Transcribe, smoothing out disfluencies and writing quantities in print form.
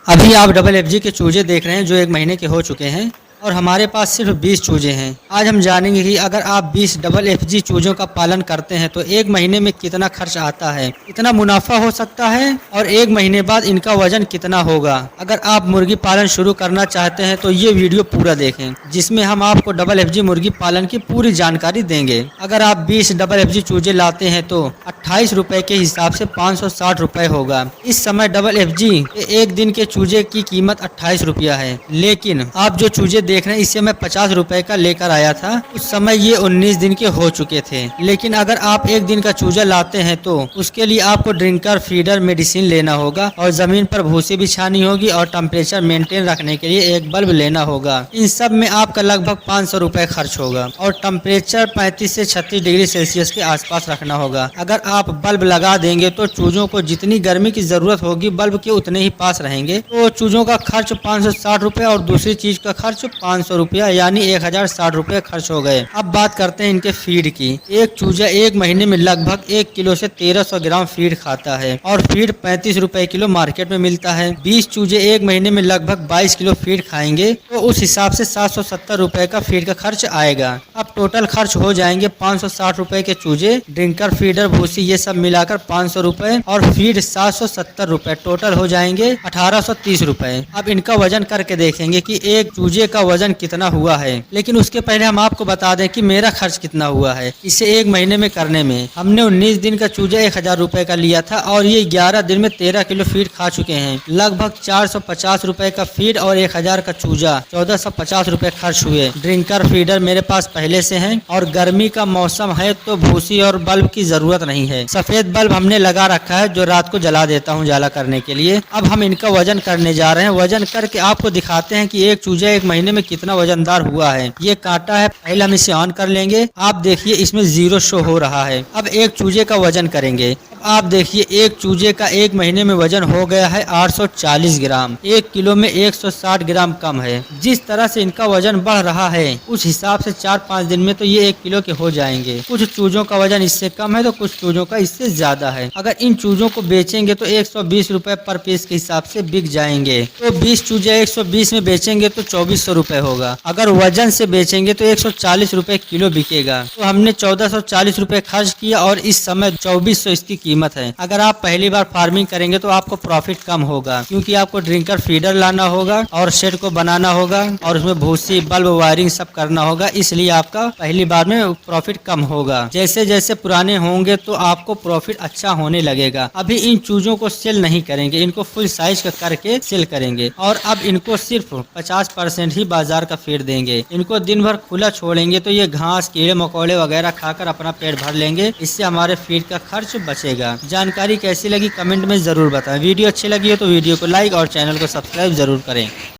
अभी आप double FG के चूजे देख रहे हैं जो 1 महीने के हो चुके हैं और हमारे पास सिर्फ 20 चूजे हैं। आज हम जानेंगे कि अगर आप 20 डबल एफजी चूजों का पालन करते हैं तो 1 महीने में कितना खर्च आता है, कितना मुनाफा हो सकता है और 1 महीने बाद इनका वजन कितना होगा। अगर आप मुर्गी पालन शुरू करना चाहते हैं तो ये वीडियो पूरा देखें, जिसमें हम आपको डबल एफजी मुर्गी पालन की पूरी जानकारी देंगे। अगर आप 20 डबल एफजी चूजे लाते हैं तो 28 रुपए के हिसाब से 560 रुपए होगा। इस समय डबल एफजी के 1 दिन के चूजे की कीमत 28 रुपया है, लेकिन आप जो चूजे देख रहे हैं इसे मैं 50 रुपए का लेकर आया था। उस समय ये 19 दिन के हो चुके थे। लेकिन अगर आप 1 दिन का चूजा लाते हैं तो उसके लिए आपको ड्रिंकर, फीडर, मेडिसिन लेना होगा और जमीन पर भूसी बिछानी होगी और टेम्परेचर मेंटेन रखने के लिए एक बल्ब लेना होगा। इन सब में आपका लगभग 500 रुपए खर्च होगा और टेम्परेचर 35 से 36 डिग्री सेल्सियस के आसपास रखना होगा। अगर आप बल्ब लगा देंगे तो चूजों को जितनी गर्मी की जरूरत होगी बल्ब के उतने ही पास रहेंगे। तो चूजों का खर्च 560 रुपए और दूसरी चीज का खर्च 500 रुपया यानी 1060 रुपये खर्च हो गए। अब बात करते हैं इनके फीड की। एक चूजा 1 महीने में लगभग 1 किलो से 1300 ग्राम फीड खाता है और फीड 35 रुपए किलो मार्केट में मिलता है। 20 चूजे 1 महीने में लगभग 22 किलो फीड खाएंगे तो उस हिसाब से 770 रुपए का फीड का खर्च आएगा। अब टोटल खर्च हो जाएंगे 560 रुपए के चूजे, ड्रिंकर, फीडर, भूसी ये सब मिलाकर 500 रुपए और फीड 770 रुपए, टोटल हो जाएंगे 1830 रुपए। अब इनका वजन करके देखेंगे कि एक चूजे का वजन कितना हुआ है। लेकिन उसके पहले हम आपको बता दें कि मेरा खर्च कितना हुआ है इसे 1 महीने में करने में। हमने 19 दिन का चूजा 1000 रुपए का लिया था और ये 11 दिन में 13 किलो फीड खा चुके हैं। लगभग 450 रुपए का फीड और 1000 का चूजा, 1450 रुपए खर्च हुए। ड्रिंकर, फीडर मेरे पास पहले से हैं और गर्मी का मौसम है तो भूसी और बल्ब की जरूरत नहीं है। सफेद बल्ब हमने लगा रखा है जो रात को जला देता हूँ जाला करने के लिए। अब हम इनका वजन करने जा रहे हैं। वजन करके आपको दिखाते हैं कि एक चूजा 1 महीने में कितना वजनदार हुआ है। ये कांटा है, पहले हम इसे ऑन कर लेंगे। आप देखिए इसमें 0 शो हो रहा है। अब एक चूजे का वजन करेंगे। आप देखिए एक चूजे का 1 महीने में वजन हो गया है 840 ग्राम। 1 किलो में 160 ग्राम कम है। जिस तरह से इनका वजन बढ़ रहा है उस हिसाब से 4-5 दिन में तो ये 1 किलो के हो जाएंगे। कुछ चूजों का वजन इससे कम है तो कुछ चूजों का इससे ज्यादा है। अगर इन चूजों को बेचेंगे तो 120 रुपए पर पीस के हिसाब से बिक जाएंगे। तो 20 चूजे 120 में बेचेंगे तो 2400 रुपए होगा। अगर वजन से बेचेंगे तो 140 रुपए किलो बिकेगा। तो हमने 1440 रुपए खर्च किया और इस समय 2400 इसकी कीमत है। अगर आप पहली बार फार्मिंग करेंगे तो आपको प्रॉफिट कम होगा, क्योंकि आपको ड्रिंकर, फीडर लाना होगा और शेड को बनाना होगा और उसमें भूसी, बल्ब, वायरिंग सब करना होगा। इसलिए आपका पहली बार में प्रॉफिट कम होगा। जैसे जैसे पुराने होंगे तो आपको प्रॉफिट अच्छा होने लगेगा। अभी इन चूजों को सेल नहीं करेंगे, इनको फुल साइज का करके सेल करेंगे और अब इनको सिर्फ 50% ही बाजार का फीड देंगे। इनको दिन भर खुला छोड़ेंगे तो ये घास, कीड़े मकोड़े वगैरह खाकर अपना पेट भर लेंगे। इससे हमारे फीड का खर्च बचेगा। जानकारी कैसी लगी कमेंट में जरूर बताएं। वीडियो अच्छी लगी हो तो वीडियो को लाइक और चैनल को सब्सक्राइब जरूर करें।